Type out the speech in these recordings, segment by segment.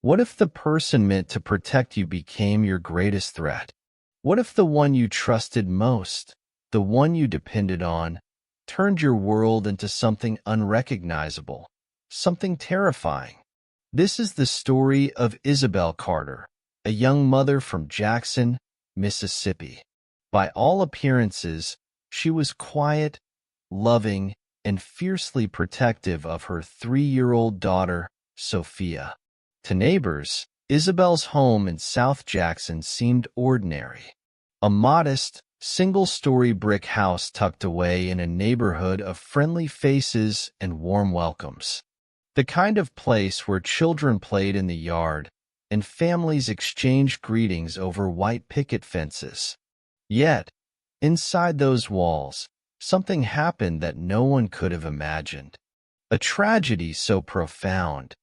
What if the person meant to protect you became your greatest threat? What if the one you trusted most, the one you depended on, turned your world into something unrecognizable, something terrifying? This is the story of Isabel Carter, a young mother from Jackson, Mississippi. By all appearances, she was quiet, loving, and fiercely protective of her 3-year-old daughter, Sophia. To neighbors, Isabel's home in South Jackson seemed ordinary. A modest, single-story brick house tucked away in a neighborhood of friendly faces and warm welcomes. The kind of place where children played in the yard and families exchanged greetings over white picket fences. Yet, inside those walls, something happened that no one could have imagined. A tragedy so profound,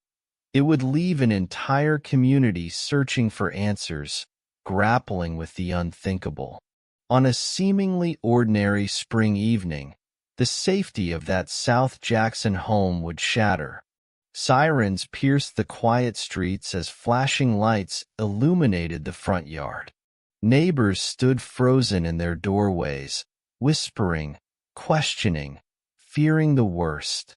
it would leave an entire community searching for answers, grappling with the unthinkable. On a seemingly ordinary spring evening, the safety of that South Jackson home would shatter. Sirens pierced the quiet streets as flashing lights illuminated the front yard. Neighbors stood frozen in their doorways, whispering, questioning, fearing the worst.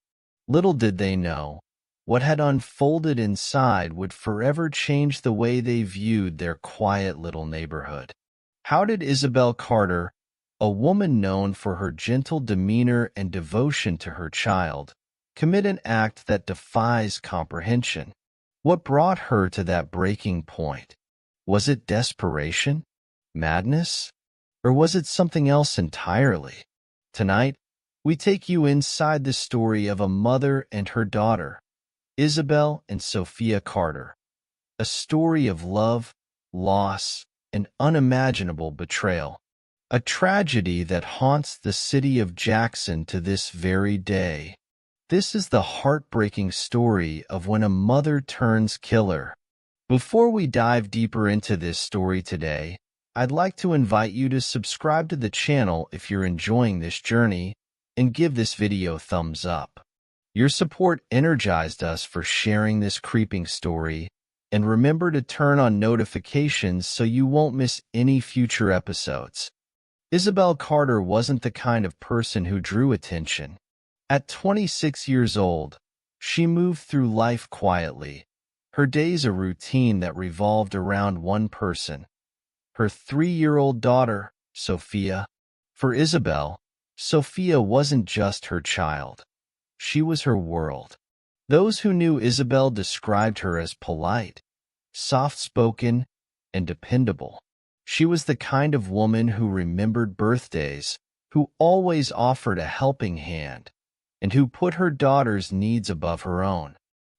Little did they know, what had unfolded inside would forever change the way they viewed their quiet little neighborhood. How did Isabel Carter, a woman known for her gentle demeanor and devotion to her child, commit an act that defies comprehension? What brought her to that breaking point? Was it desperation? Madness? Or was it something else entirely? Tonight, we take you inside the story of a mother and her daughter, Isabel and Sophia Carter, a story of love, loss, and unimaginable betrayal, a tragedy that haunts the city of Jackson to this very day. This is the heartbreaking story of when a mother turns killer. Before we dive deeper into this story today, I'd like to invite you to subscribe to the channel if you're enjoying this journey and give this video a thumbs up. Your support energized us for sharing this creeping story, and remember to turn on notifications so you won't miss any future episodes. Isabel Carter wasn't the kind of person who drew attention. At 26 years old, she moved through life quietly, her days a routine that revolved around one person, her 3-year-old daughter, Sophia. For Isabel, Sophia wasn't just her child. She was her world. Those who knew Isabel described her as polite, soft-spoken, and dependable. She was the kind of woman who remembered birthdays, who always offered a helping hand, and who put her daughter's needs above her own.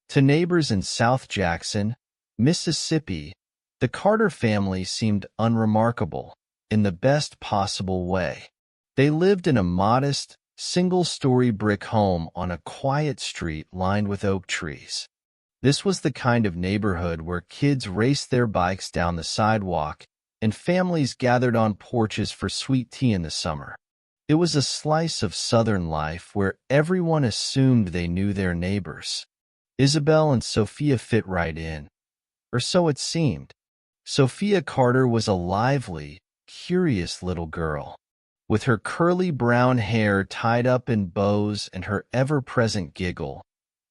To neighbors in South Jackson, Mississippi, the Carter family seemed unremarkable in the best possible way. They lived in a modest, single-story brick home on a quiet street lined with oak trees. This was the kind of neighborhood where kids raced their bikes down the sidewalk and families gathered on porches for sweet tea in the summer. It was a slice of Southern life where everyone assumed they knew their neighbors. Isabel and Sophia fit right in, or so it seemed. Sophia Carter was a lively, curious little girl. With her curly brown hair tied up in bows and her ever-present giggle,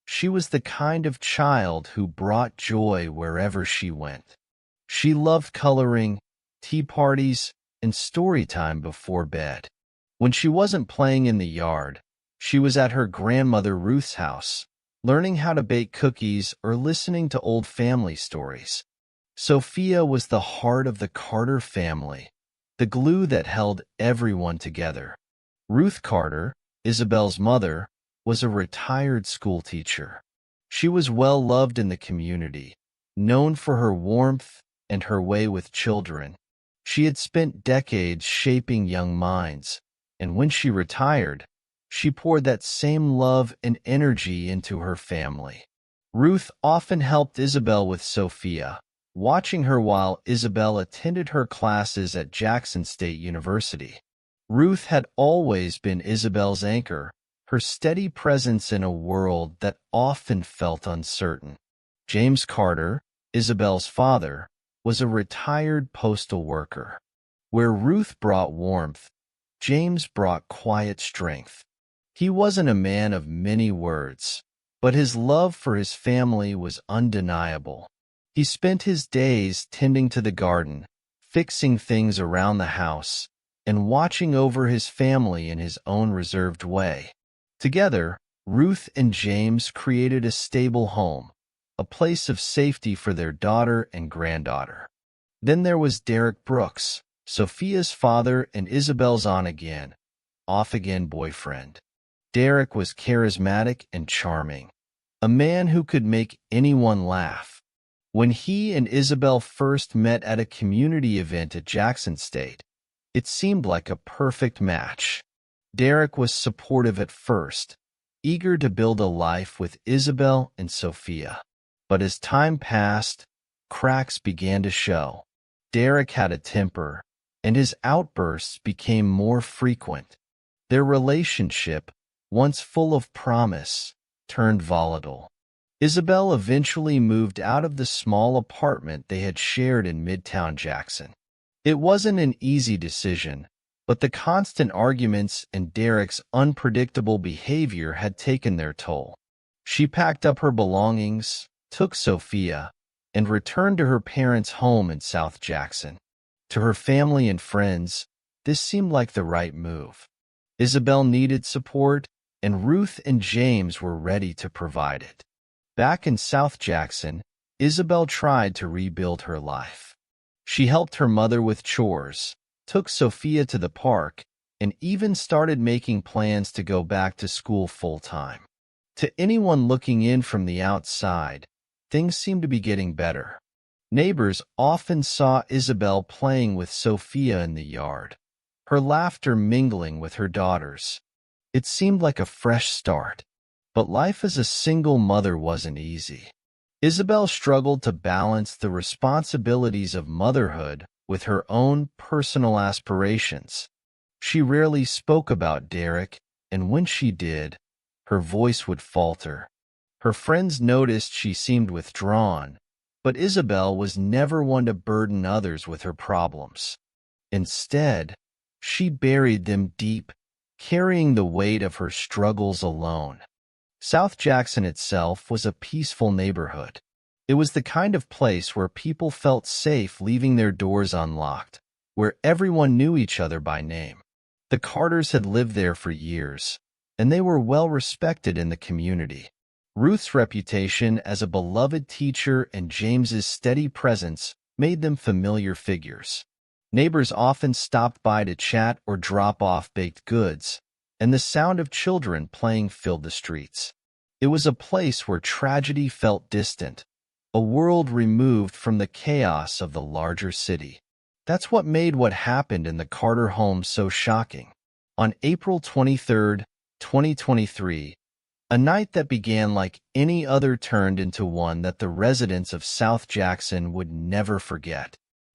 she was the kind of child who brought joy wherever she went. She loved coloring, tea parties, and story time before bed. When she wasn't playing in the yard, she was at her grandmother Ruth's house, learning how to bake cookies or listening to old family stories. Sophia was the heart of the Carter family, the glue that held everyone together. Ruth Carter, Isabel's mother, was a retired schoolteacher. She was well loved in the community, known for her warmth and her way with children. She had spent decades shaping young minds, and when she retired, she poured that same love and energy into her family. Ruth often helped Isabel with Sophia, watching her while Isabel attended her classes at Jackson State University. Ruth had always been Isabel's anchor, her steady presence in a world that often felt uncertain. James Carter, Isabel's father, was a retired postal worker. Where Ruth brought warmth, James brought quiet strength. He wasn't a man of many words, but his love for his family was undeniable. He spent his days tending to the garden, fixing things around the house, and watching over his family in his own reserved way. Together, Ruth and James created a stable home, a place of safety for their daughter and granddaughter. Then there was Derek Brooks, Sophia's father and Isabel's on-again, off-again boyfriend. Derek was charismatic and charming, a man who could make anyone laugh. When he and Isabel first met at a community event at Jackson State, it seemed like a perfect match. Derek was supportive at first, eager to build a life with Isabel and Sophia. But as time passed, cracks began to show. Derek had a temper, and his outbursts became more frequent. Their relationship, once full of promise, turned volatile. Isabel eventually moved out of the small apartment they had shared in Midtown Jackson. It wasn't an easy decision, but the constant arguments and Derek's unpredictable behavior had taken their toll. She packed up her belongings, took Sophia, and returned to her parents' home in South Jackson. To her family and friends, this seemed like the right move. Isabel needed support, and Ruth and James were ready to provide it. Back in South Jackson, Isabel tried to rebuild her life. She helped her mother with chores, took Sophia to the park, and even started making plans to go back to school full-time. To anyone looking in from the outside, things seemed to be getting better. Neighbors often saw Isabel playing with Sophia in the yard, her laughter mingling with her daughters. It seemed like a fresh start, but life as a single mother wasn't easy. Isabel struggled to balance the responsibilities of motherhood with her own personal aspirations. She rarely spoke about Derek, and when she did, her voice would falter. Her friends noticed she seemed withdrawn, but Isabel was never one to burden others with her problems. Instead, she buried them deep, carrying the weight of her struggles alone. South Jackson itself was a peaceful neighborhood. It was the kind of place where people felt safe leaving their doors unlocked, where everyone knew each other by name. The Carters had lived there for years, and they were well respected in the community. Ruth's reputation as a beloved teacher and James's steady presence made them familiar figures. Neighbors often stopped by to chat or drop off baked goods, and the sound of children playing filled the streets. It was a place where tragedy felt distant, a world removed from the chaos of the larger city. That's what made what happened in the Carter home so shocking. On April 23, 2023, a night that began like any other turned into one that the residents of South Jackson would never forget.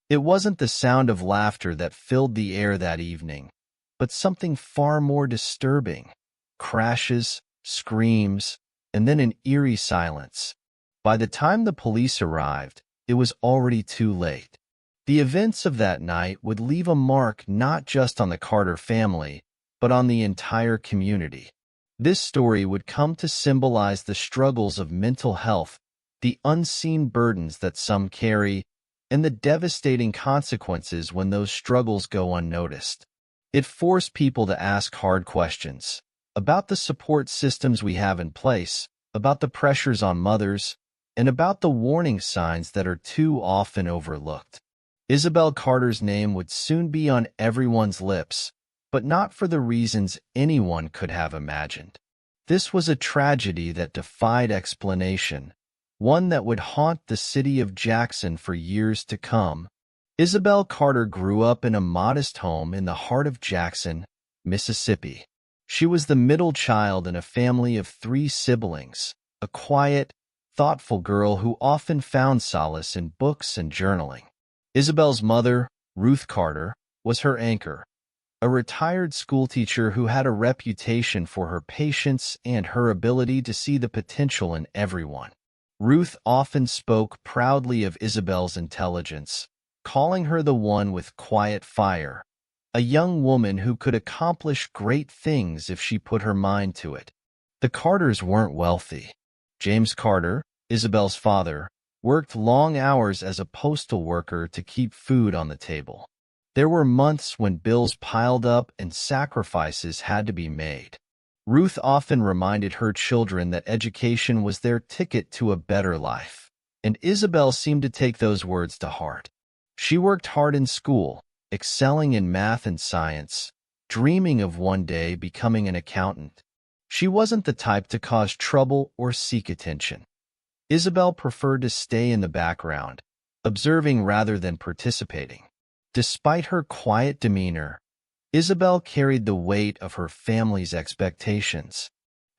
It wasn't the sound of laughter that filled the air that evening, but something far more disturbing. Crashes, screams, and then an eerie silence. By the time the police arrived, it was already too late. The events of that night would leave a mark not just on the Carter family, but on the entire community. This story would come to symbolize the struggles of mental health, the unseen burdens that some carry, and the devastating consequences when those struggles go unnoticed. It forced people to ask hard questions about the support systems we have in place, about the pressures on mothers, and about the warning signs that are too often overlooked. Isabel Carter's name would soon be on everyone's lips, but not for the reasons anyone could have imagined. This was a tragedy that defied explanation, one that would haunt the city of Jackson for years to come. Isabel Carter grew up in a modest home in the heart of Jackson, Mississippi. She was the middle child in a family of 3 siblings, a quiet, thoughtful girl who often found solace in books and journaling. Isabel's mother, Ruth Carter, was her anchor, a retired schoolteacher who had a reputation for her patience and her ability to see the potential in everyone. Ruth often spoke proudly of Isabel's intelligence, calling her the one with quiet fire, a young woman who could accomplish great things if she put her mind to it. The Carters weren't wealthy. James Carter, Isabel's father, worked long hours as a postal worker to keep food on the table. There were months when bills piled up and sacrifices had to be made. Ruth often reminded her children that education was their ticket to a better life, and Isabel seemed to take those words to heart. She worked hard in school, excelling in math and science, dreaming of one day becoming an accountant. She wasn't the type to cause trouble or seek attention. Isabel preferred to stay in the background, observing rather than participating. Despite her quiet demeanor, Isabel carried the weight of her family's expectations.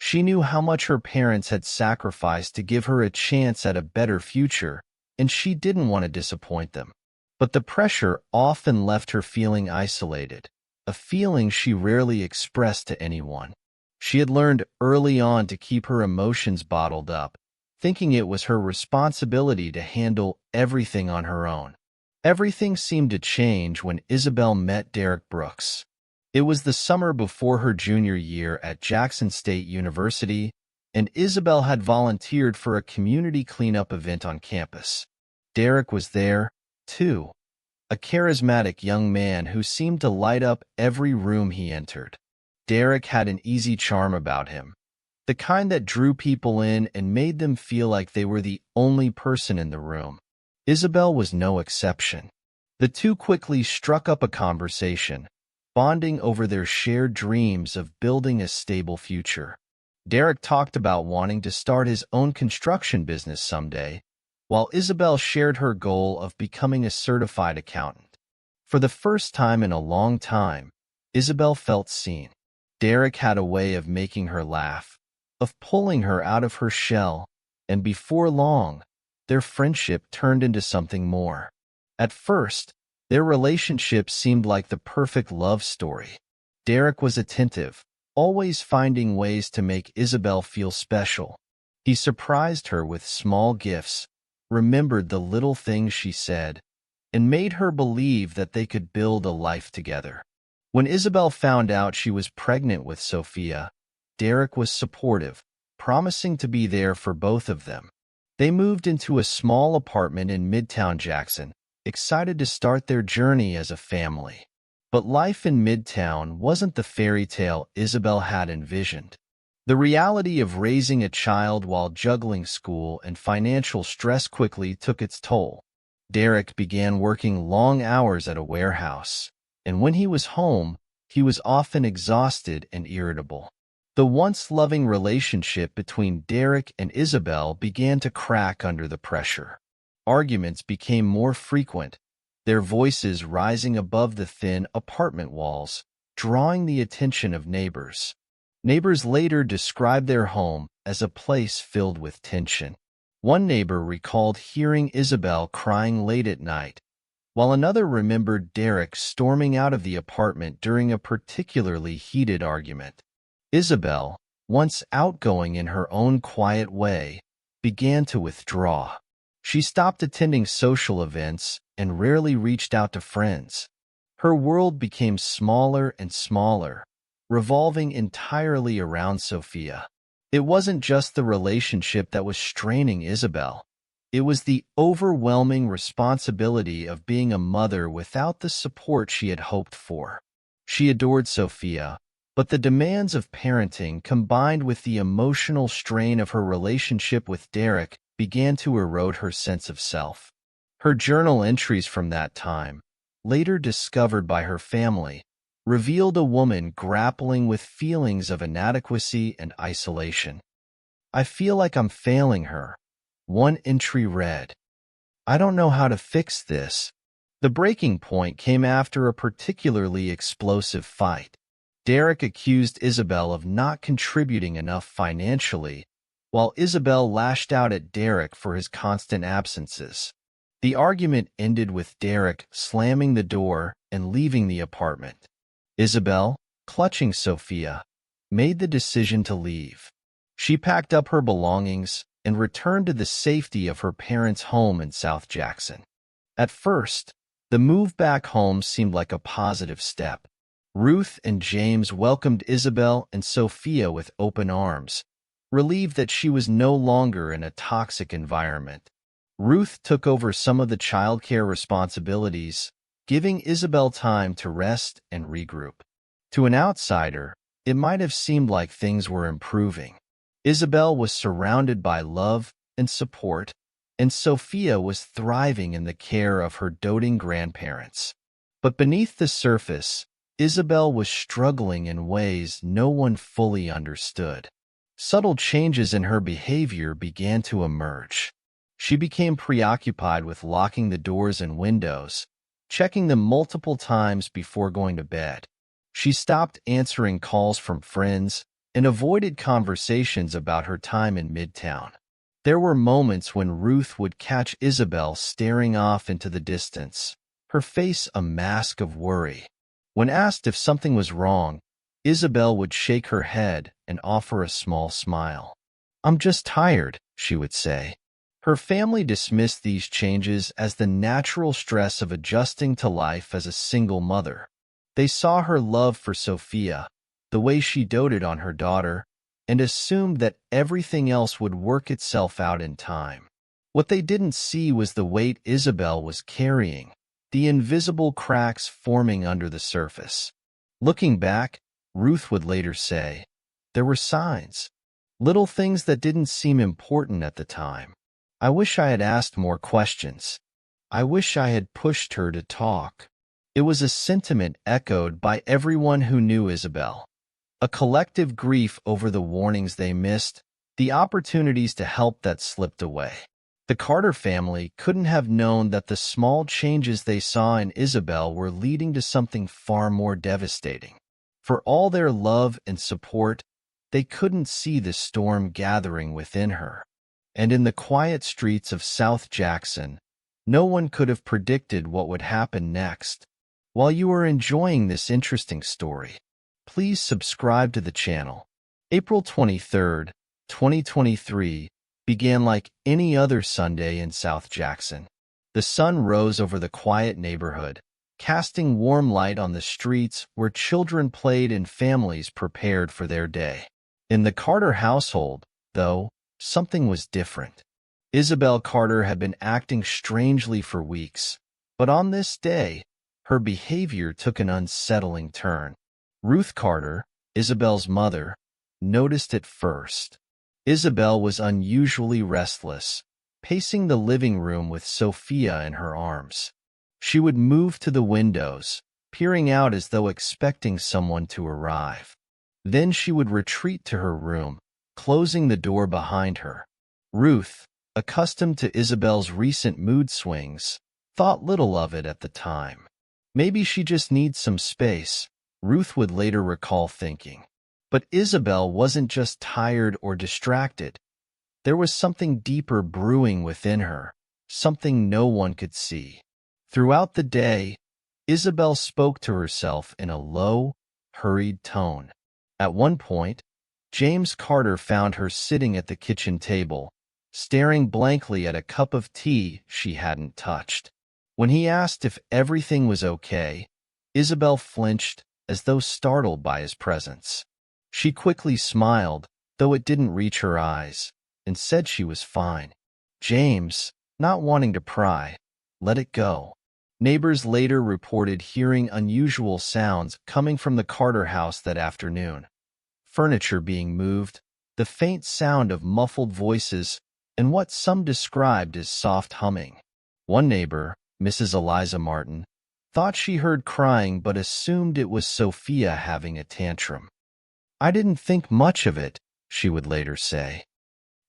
She knew how much her parents had sacrificed to give her a chance at a better future, and she didn't want to disappoint them. But the pressure often left her feeling isolated, a feeling she rarely expressed to anyone. She had learned early on to keep her emotions bottled up, thinking it was her responsibility to handle everything on her own. Everything seemed to change when Isabel met Derek Brooks. It was the summer before her junior year at Jackson State University, and Isabel had volunteered for a community cleanup event on campus. Derek was there, too, a charismatic young man who seemed to light up every room he entered. Derek had an easy charm about him, the kind that drew people in and made them feel like they were the only person in the room. Isabel was no exception. The two quickly struck up a conversation, bonding over their shared dreams of building a stable future. Derek talked about wanting to start his own construction business someday, while Isabel shared her goal of becoming a certified accountant. For the first time in a long time, Isabel felt seen. Derek had a way of making her laugh, of pulling her out of her shell, and before long, their friendship turned into something more. At first, their relationship seemed like the perfect love story. Derek was attentive, always finding ways to make Isabel feel special. He surprised her with small gifts, remembered the little things she said, and made her believe that they could build a life together. When Isabel found out she was pregnant with Sophia, Derek was supportive, promising to be there for both of them. They moved into a small apartment in Midtown Jackson, excited to start their journey as a family. But life in Midtown wasn't the fairy tale Isabel had envisioned. The reality of raising a child while juggling school and financial stress quickly took its toll. Derek began working long hours at a warehouse, and when he was home, he was often exhausted and irritable. The once loving relationship between Derek and Isabel began to crack under the pressure. Arguments became more frequent, their voices rising above the thin apartment walls, drawing the attention of neighbors. Neighbors later described their home as a place filled with tension. One neighbor recalled hearing Isabel crying late at night, while another remembered Derek storming out of the apartment during a particularly heated argument. Isabel, once outgoing in her own quiet way, began to withdraw. She stopped attending social events and rarely reached out to friends. Her world became smaller and smaller, revolving entirely around Sophia. It wasn't just the relationship that was straining Isabel. It was the overwhelming responsibility of being a mother without the support she had hoped for. She adored Sophia, but the demands of parenting combined with the emotional strain of her relationship with Derek began to erode her sense of self. Her journal entries from that time, later discovered by her family, revealed a woman grappling with feelings of inadequacy and isolation. "I feel like I'm failing her," one entry read. "I don't know how to fix this." The breaking point came after a particularly explosive fight. Derek accused Isabel of not contributing enough financially, while Isabel lashed out at Derek for his constant absences. The argument ended with Derek slamming the door and leaving the apartment. Isabel, clutching Sophia, made the decision to leave. She packed up her belongings, and returned to the safety of her parents' home in South Jackson. At first, the move back home seemed like a positive step. Ruth and James welcomed Isabel and Sophia with open arms, relieved that she was no longer in a toxic environment. Ruth took over some of the childcare responsibilities, giving Isabel time to rest and regroup. To an outsider, it might have seemed like things were improving. Isabel was surrounded by love and support, and Sophia was thriving in the care of her doting grandparents. But beneath the surface, Isabel was struggling in ways no one fully understood. Subtle changes in her behavior began to emerge. She became preoccupied with locking the doors and windows, checking them multiple times before going to bed. She stopped answering calls from friends and avoided conversations about her time in Midtown. There were moments when Ruth would catch Isabel staring off into the distance, her face a mask of worry. When asked if something was wrong, Isabel would shake her head and offer a small smile. "I'm just tired," she would say. Her family dismissed these changes as the natural stress of adjusting to life as a single mother. They saw her love for Sophia, the way she doted on her daughter, and assumed that everything else would work itself out in time. What they didn't see was the weight Isabel was carrying, the invisible cracks forming under the surface. Looking back, Ruth would later say, "There were signs, little things that didn't seem important at the time. I wish I had asked more questions. I wish I had pushed her to talk." It was a sentiment echoed by everyone who knew Isabel. A collective grief over the warnings they missed, the opportunities to help that slipped away. The Carter family couldn't have known that the small changes they saw in Isabel were leading to something far more devastating. For all their love and support, they couldn't see the storm gathering within her. And in the quiet streets of South Jackson, no one could have predicted what would happen next. While you are enjoying this interesting story, please subscribe to the channel. April 23rd, 2023 began like any other Sunday in South Jackson. The sun rose over the quiet neighborhood, casting warm light on the streets where children played and families prepared for their day. In the Carter household, though, something was different. Isabel Carter had been acting strangely for weeks, but on this day, her behavior took an unsettling turn. Ruth Carter, Isabel's mother, noticed it first. Isabel was unusually restless, pacing the living room with Sophia in her arms. She would move to the windows, peering out as though expecting someone to arrive. Then she would retreat to her room, closing the door behind her. Ruth, accustomed to Isabel's recent mood swings, thought little of it at the time. Maybe she just needs some space, Ruth would later recall thinking. But Isabel wasn't just tired or distracted. There was something deeper brewing within her, something no one could see. Throughout the day, Isabel spoke to herself in a low, hurried tone. At one point, James Carter found her sitting at the kitchen table, staring blankly at a cup of tea she hadn't touched. When he asked if everything was okay, Isabel flinched as though startled by his presence. She quickly smiled, though it didn't reach her eyes, and said she was fine. James, not wanting to pry, let it go. Neighbors later reported hearing unusual sounds coming from the Carter house that afternoon. Furniture being moved, the faint sound of muffled voices, and what some described as soft humming. One neighbor, Mrs. Eliza Martin, thought she heard crying but assumed it was Sophia having a tantrum. "I didn't think much of it," she would later say.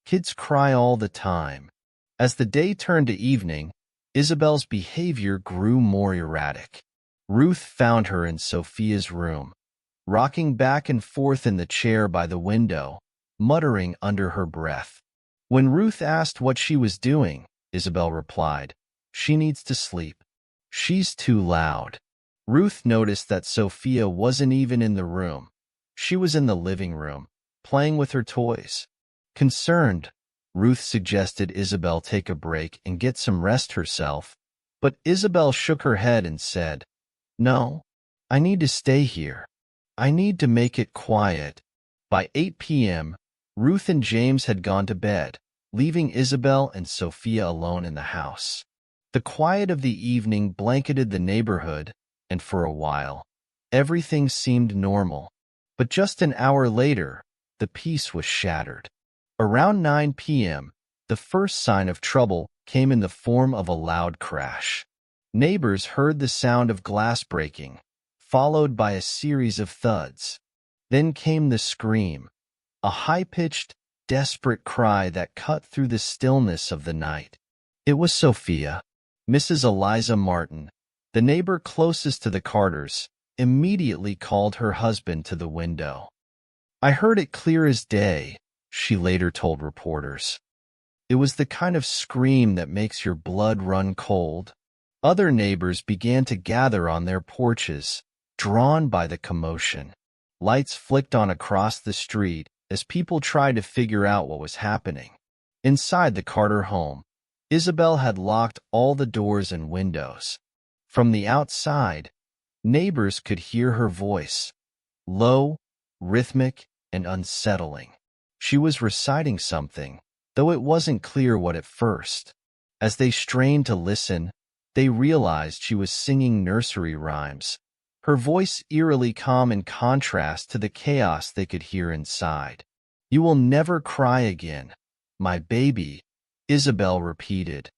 Kids cry all the time. As the day turned to evening, Isabel's behavior grew more erratic. Ruth found her in Sophia's room, rocking back and forth in the chair by the window, muttering under her breath. When Ruth asked what she was doing, Isabel replied, "She needs to sleep. She's too loud." Ruth noticed that Sophia wasn't even in the room. She was in the living room, playing with her toys. Concerned, Ruth suggested Isabel take a break and get some rest herself, but Isabel shook her head and said, "No, I need to stay here. I need to make it quiet." By 8 p.m., Ruth and James had gone to bed, leaving Isabel and Sophia alone in the house. The quiet of the evening blanketed the neighborhood, and for a while, everything seemed normal. But just an hour later, the peace was shattered. Around 9 p.m., the first sign of trouble came in the form of a loud crash. Neighbors heard the sound of glass breaking, followed by a series of thuds. Then came the scream, a high-pitched, desperate cry that cut through the stillness of the night. It was Sophia. Mrs. Eliza Martin, the neighbor closest to the Carters, immediately called her husband to the window. "I heard it clear as day," she later told reporters. "It was the kind of scream that makes your blood run cold." Other neighbors began to gather on their porches, drawn by the commotion. Lights flicked on across the street as people tried to figure out what was happening. Inside the Carter home, Isabel had locked all the doors and windows. From the outside, neighbors could hear her voice, low, rhythmic, and unsettling. She was reciting something, though it wasn't clear what at first. As they strained to listen, they realized she was singing nursery rhymes, her voice eerily calm in contrast to the chaos they could hear inside. "You will never cry again, my baby," Isabel repeated,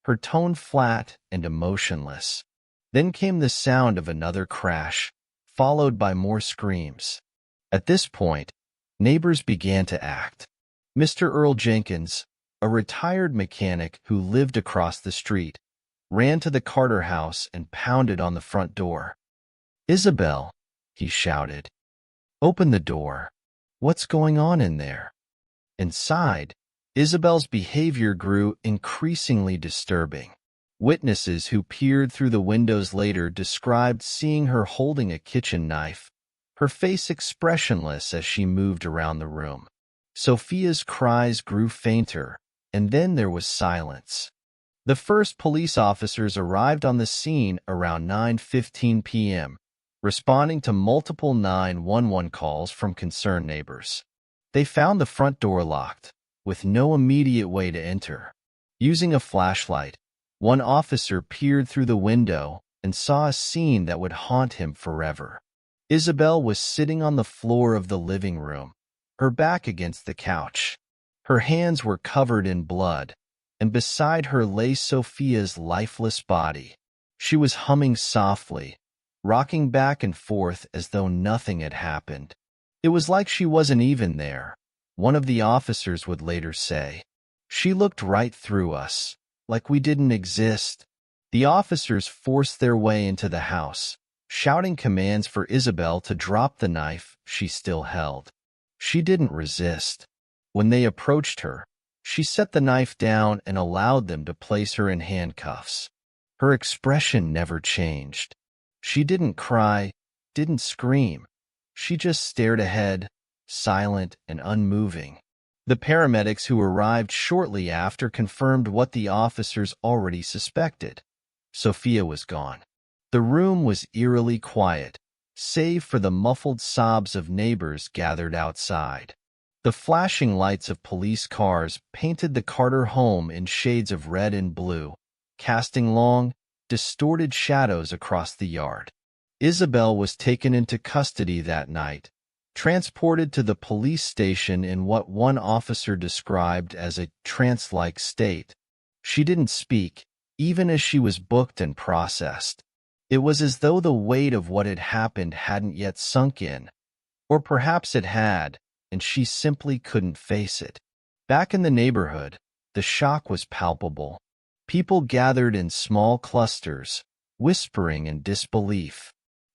her tone flat and emotionless. Then came the sound of another crash, followed by more screams. At this point, neighbors began to act. Mr. Earl Jenkins, a retired mechanic who lived across the street, ran to the Carter house and pounded on the front door. "Isabel," he shouted, "open the door. What's going on in there?" Inside, Isabel's behavior grew increasingly disturbing. Witnesses who peered through the windows later described seeing her holding a kitchen knife, her face expressionless as she moved around the room. Sophia's cries grew fainter, and then there was silence. The first police officers arrived on the scene around 9:15 p.m., responding to multiple 911 calls from concerned neighbors. They found the front door locked, with no immediate way to enter. Using a flashlight, one officer peered through the window and saw a scene that would haunt him forever. Isabel was sitting on the floor of the living room, her back against the couch. Her hands were covered in blood, and beside her lay Sophia's lifeless body. She was humming softly, rocking back and forth as though nothing had happened. "It was like she wasn't even there," one of the officers would later say. "She looked right through us, like we didn't exist." The officers forced their way into the house, shouting commands for Isabel to drop the knife she still held. She didn't resist. When they approached her, she set the knife down and allowed them to place her in handcuffs. Her expression never changed. She didn't cry, didn't scream. She just stared ahead, silent and unmoving. The paramedics who arrived shortly after confirmed what the officers already suspected. Sophia was gone. The room was eerily quiet, save for the muffled sobs of neighbors gathered outside. The flashing lights of police cars painted the Carter home in shades of red and blue, casting long, distorted shadows across the yard. Isabel was taken into custody that night, transported to the police station in what one officer described as a trance-like state. She didn't speak, even as she was booked and processed. It was as though the weight of what had happened hadn't yet sunk in, or perhaps it had, and she simply couldn't face it. Back in the neighborhood, the shock was palpable. People gathered in small clusters, whispering in disbelief.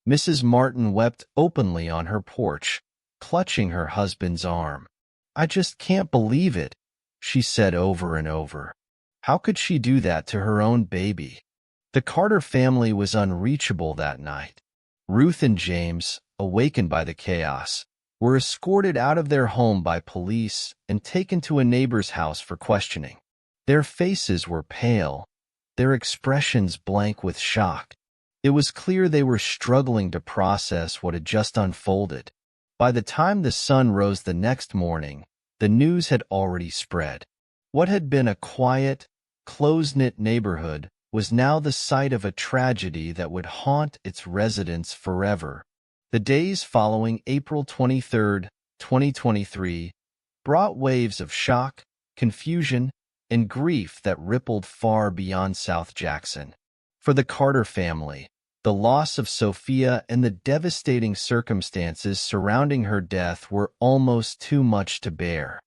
Mrs. Martin wept openly on her porch, clutching her husband's arm. "I just can't believe it," she said over and over. How could she do that to her own baby? The Carter family was unreachable that night. Ruth and James, awakened by the chaos, were escorted out of their home by police and taken to a neighbor's house for questioning. Their faces were pale, their expressions blank with shock. It was clear they were struggling to process what had just unfolded. By the time the sun rose the next morning, the news had already spread. What had been a quiet, close-knit neighborhood was now the site of a tragedy that would haunt its residents forever. The days following April 23, 2023, brought waves of shock, confusion, and grief that rippled far beyond South Jackson. For the Carter family, the loss of Sophia and the devastating circumstances surrounding her death were almost too much to bear.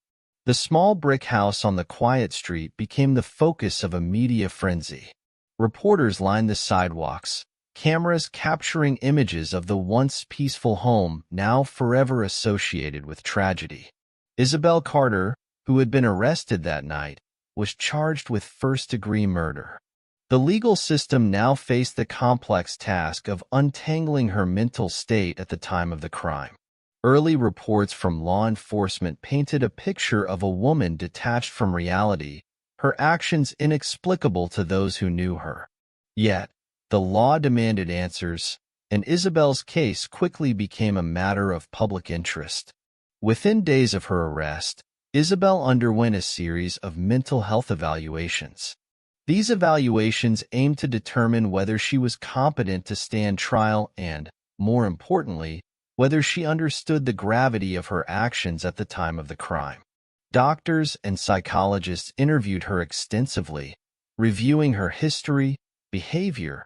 The small brick house on the quiet street became the focus of a media frenzy. Reporters lined the sidewalks, cameras capturing images of the once peaceful home now forever associated with tragedy. Isabel Carter, who had been arrested that night, was charged with first-degree murder. The legal system now faced the complex task of untangling her mental state at the time of the crime. Early reports from law enforcement painted a picture of a woman detached from reality, her actions inexplicable to those who knew her. Yet, the law demanded answers, and Isabel's case quickly became a matter of public interest. Within days of her arrest, Isabel underwent a series of mental health evaluations. These evaluations aimed to determine whether she was competent to stand trial and, more importantly, whether she understood the gravity of her actions at the time of the crime. Doctors and psychologists interviewed her extensively, reviewing her history, behavior,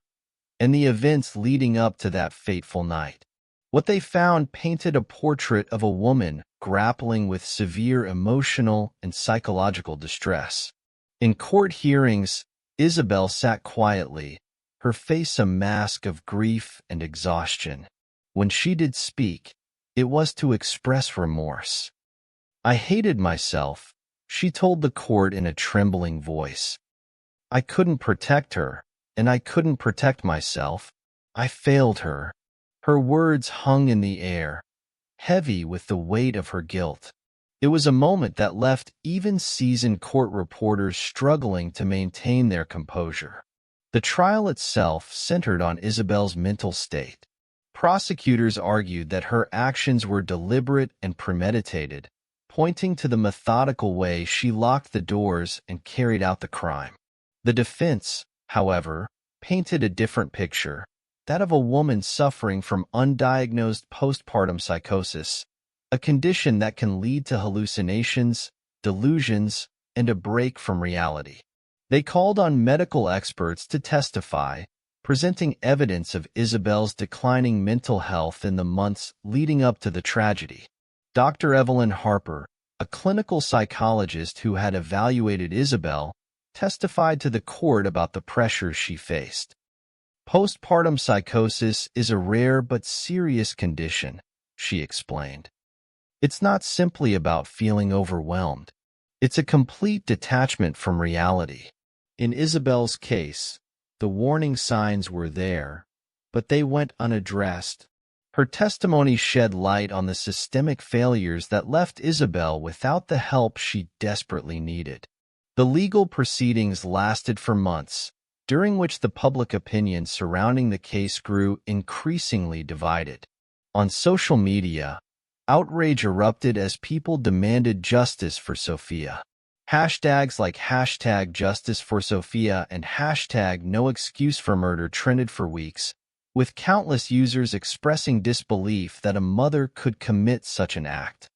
and the events leading up to that fateful night. What they found painted a portrait of a woman grappling with severe emotional and psychological distress. In court hearings, Isabel sat quietly, her face a mask of grief and exhaustion. When she did speak, it was to express remorse. "I hated myself," she told the court in a trembling voice. "I couldn't protect her, and I couldn't protect myself. I failed her." Her words hung in the air, heavy with the weight of her guilt. It was a moment that left even seasoned court reporters struggling to maintain their composure. The trial itself centered on Isabel's mental state. Prosecutors argued that her actions were deliberate and premeditated, pointing to the methodical way she locked the doors and carried out the crime. The defense, however, painted a different picture, that of a woman suffering from undiagnosed postpartum psychosis, a condition that can lead to hallucinations, delusions, and a break from reality. They called on medical experts to testify, presenting evidence of Isabel's declining mental health in the months leading up to the tragedy. Dr. Evelyn Harper, a clinical psychologist who had evaluated Isabel, testified to the court about the pressures she faced. "Postpartum psychosis is a rare but serious condition," she explained. "It's not simply about feeling overwhelmed. It's a complete detachment from reality." In Isabel's case, the warning signs were there, but they went unaddressed. Her testimony shed light on the systemic failures that left Isabel without the help she desperately needed. The legal proceedings lasted for months, during which the public opinion surrounding the case grew increasingly divided. On social media, outrage erupted as people demanded justice for Sophia. Hashtags like #JusticeForSophia and #NoExcuseForMurder trended for weeks, with countless users expressing disbelief that a mother could commit such an act.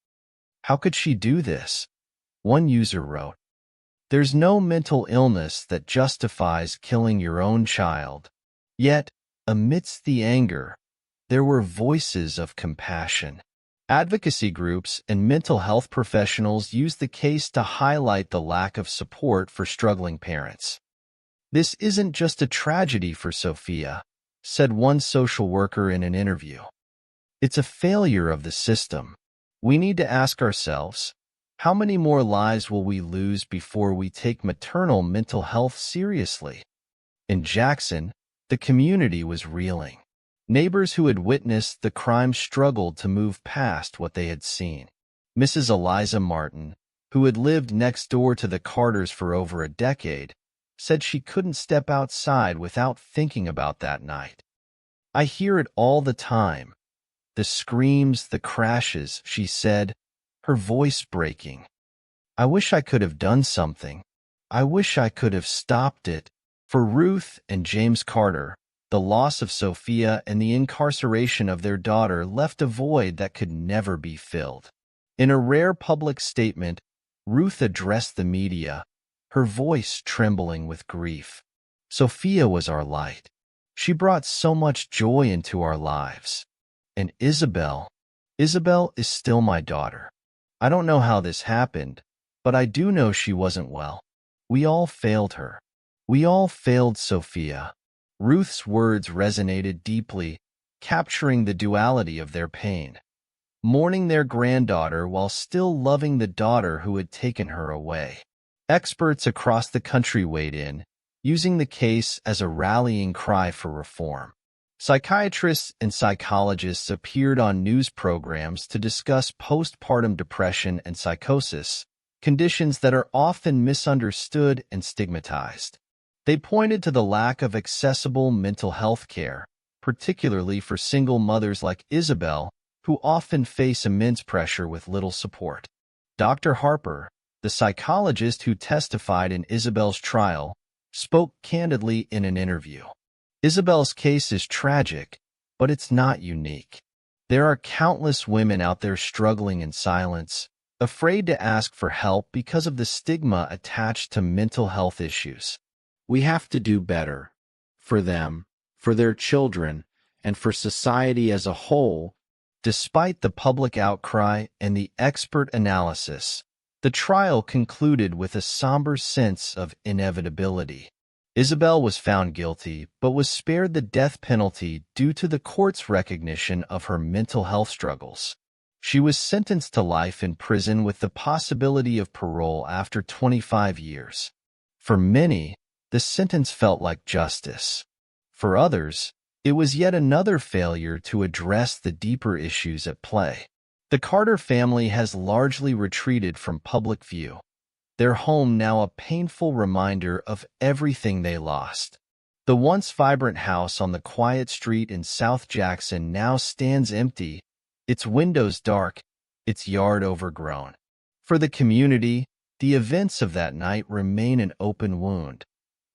"How could she do this?" one user wrote. "There's no mental illness that justifies killing your own child." Yet, amidst the anger, there were voices of compassion. Advocacy groups and mental health professionals used the case to highlight the lack of support for struggling parents. "This isn't just a tragedy for Sophia," said one social worker in an interview. "It's a failure of the system. We need to ask ourselves, how many more lives will we lose before we take maternal mental health seriously?" In Jackson, the community was reeling. Neighbors who had witnessed the crime struggled to move past what they had seen. Mrs. Eliza Martin, who had lived next door to the Carters for over a decade, said she couldn't step outside without thinking about that night. "I hear it all the time. The screams, the crashes," she said, her voice breaking. "I wish I could have done something. I wish I could have stopped it." For Ruth and James Carter, the loss of Sophia and the incarceration of their daughter left a void that could never be filled. In a rare public statement, Ruth addressed the media, her voice trembling with grief. "Sophia was our light. She brought so much joy into our lives. And Isabel is still my daughter. I don't know how this happened, but I do know she wasn't well. We all failed her. We all failed Sophia." Ruth's words resonated deeply, capturing the duality of their pain. Mourning their granddaughter while still loving the daughter who had taken her away. Experts across the country weighed in, using the case as a rallying cry for reform. Psychiatrists and psychologists appeared on news programs to discuss postpartum depression and psychosis, conditions that are often misunderstood and stigmatized. They pointed to the lack of accessible mental health care, particularly for single mothers like Isabel, who often face immense pressure with little support. Dr. Harper, the psychologist who testified in Isabel's trial, spoke candidly in an interview. "Isabel's case is tragic, but it's not unique. There are countless women out there struggling in silence, afraid to ask for help because of the stigma attached to mental health issues. We have to do better. For them, for their children, and for society as a whole." Despite the public outcry and the expert analysis, the trial concluded with a somber sense of inevitability. Isabel was found guilty, but was spared the death penalty due to the court's recognition of her mental health struggles. She was sentenced to life in prison with the possibility of parole after 25 years. For many, the sentence felt like justice. For others, it was yet another failure to address the deeper issues at play. The Carter family has largely retreated from public view, their home now a painful reminder of everything they lost. The once vibrant house on the quiet street in South Jackson now stands empty, its windows dark, its yard overgrown. For the community, the events of that night remain an open wound,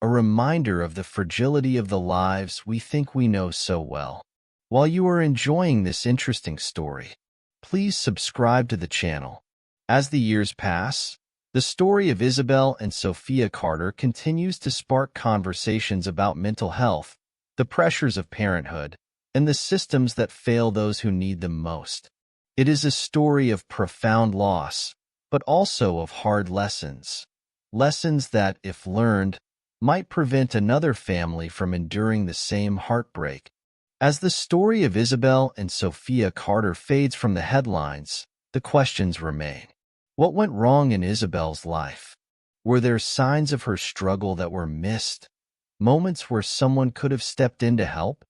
a reminder of the fragility of the lives we think we know so well. While you are enjoying this interesting story, please subscribe to the channel. As the years pass, the story of Isabel and Sophia Carter continues to spark conversations about mental health, the pressures of parenthood, and the systems that fail those who need them most. It is a story of profound loss, but also of hard lessons. Lessons that, if learned, might prevent another family from enduring the same heartbreak. As the story of Isabel and Sophia Carter fades from the headlines, the questions remain. What went wrong in Isabel's life? Were there signs of her struggle that were missed? Moments where someone could have stepped in to help?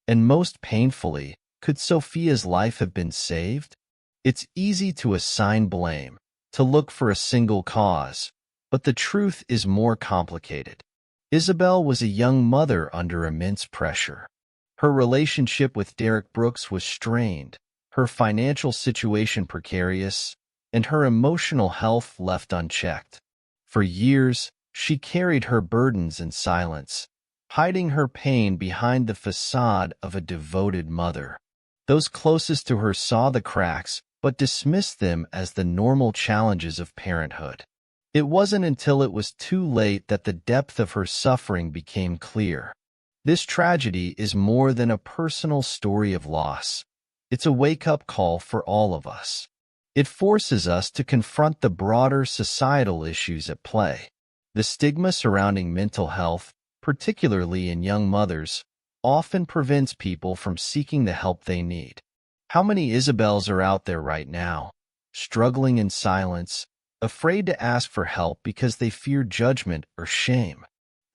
And most painfully, could Sophia's life have been saved? It's easy to assign blame, to look for a single cause, but the truth is more complicated. Isabel was a young mother under immense pressure. Her relationship with Derek Brooks was strained, her financial situation precarious, and her emotional health left unchecked. For years, she carried her burdens in silence, hiding her pain behind the facade of a devoted mother. Those closest to her saw the cracks, but dismissed them as the normal challenges of parenthood. It wasn't until it was too late that the depth of her suffering became clear. This tragedy is more than a personal story of loss. It's a wake-up call for all of us. It forces us to confront the broader societal issues at play. The stigma surrounding mental health, particularly in young mothers, often prevents people from seeking the help they need. How many Isabels are out there right now, struggling in silence, afraid to ask for help because they fear judgment or shame?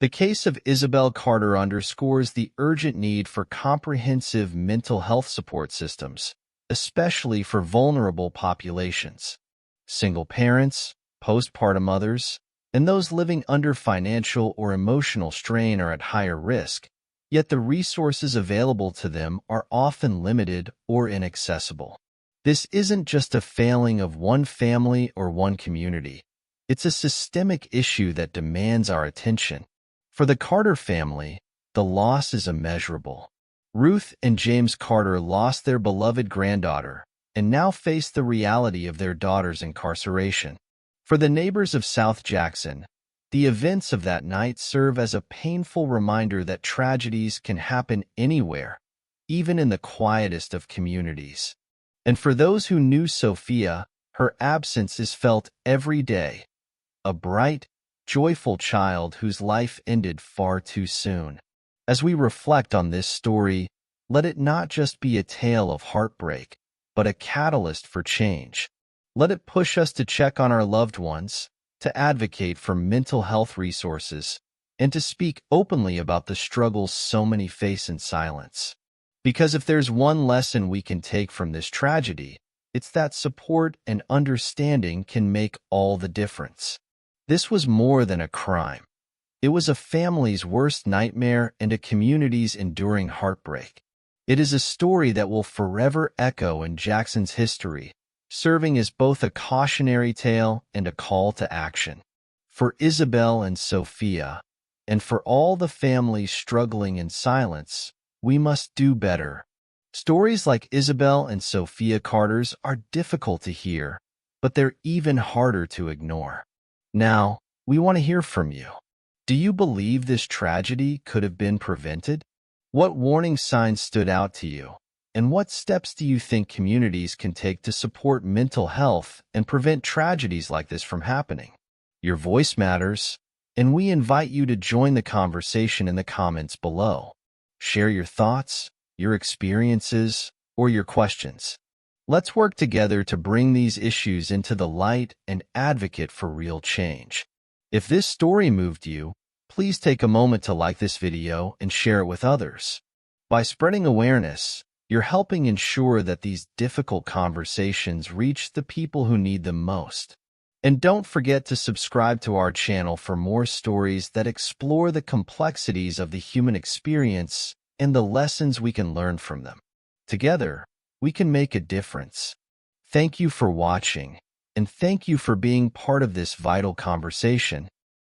The case of Isabel Carter underscores the urgent need for comprehensive mental health support systems, especially for vulnerable populations. Single parents, postpartum mothers, and those living under financial or emotional strain are at higher risk, yet the resources available to them are often limited or inaccessible. This isn't just a failing of one family or one community. It's a systemic issue that demands our attention. For the Carter family, the loss is immeasurable. Ruth and James Carter lost their beloved granddaughter and now face the reality of their daughter's incarceration. For the neighbors of South Jackson, the events of that night serve as a painful reminder that tragedies can happen anywhere, even in the quietest of communities. And for those who knew Sophia, her absence is felt every day. A bright, joyful child whose life ended far too soon. As we reflect on this story, let it not just be a tale of heartbreak, but a catalyst for change. Let it push us to check on our loved ones, to advocate for mental health resources, and to speak openly about the struggles so many face in silence. Because if there's one lesson we can take from this tragedy, it's that support and understanding can make all the difference. This was more than a crime. It was a family's worst nightmare and a community's enduring heartbreak. It is a story that will forever echo in Jackson's history, serving as both a cautionary tale and a call to action. For Isabel and Sophia, and for all the families struggling in silence, we must do better. Stories like Isabel and Sophia Carter's are difficult to hear, but they're even harder to ignore. Now, we want to hear from you. Do you believe this tragedy could have been prevented? What warning signs stood out to you? And what steps do you think communities can take to support mental health and prevent tragedies like this from happening? Your voice matters, and we invite you to join the conversation in the comments below. Share your thoughts, your experiences, or your questions. Let's work together to bring these issues into the light and advocate for real change. If this story moved you, please take a moment to like this video and share it with others. By spreading awareness, you're helping ensure that these difficult conversations reach the people who need them most. And don't forget to subscribe to our channel for more stories that explore the complexities of the human experience and the lessons we can learn from them. Together, we can make a difference. Thank you for watching, and thank you for being part of this vital conversation.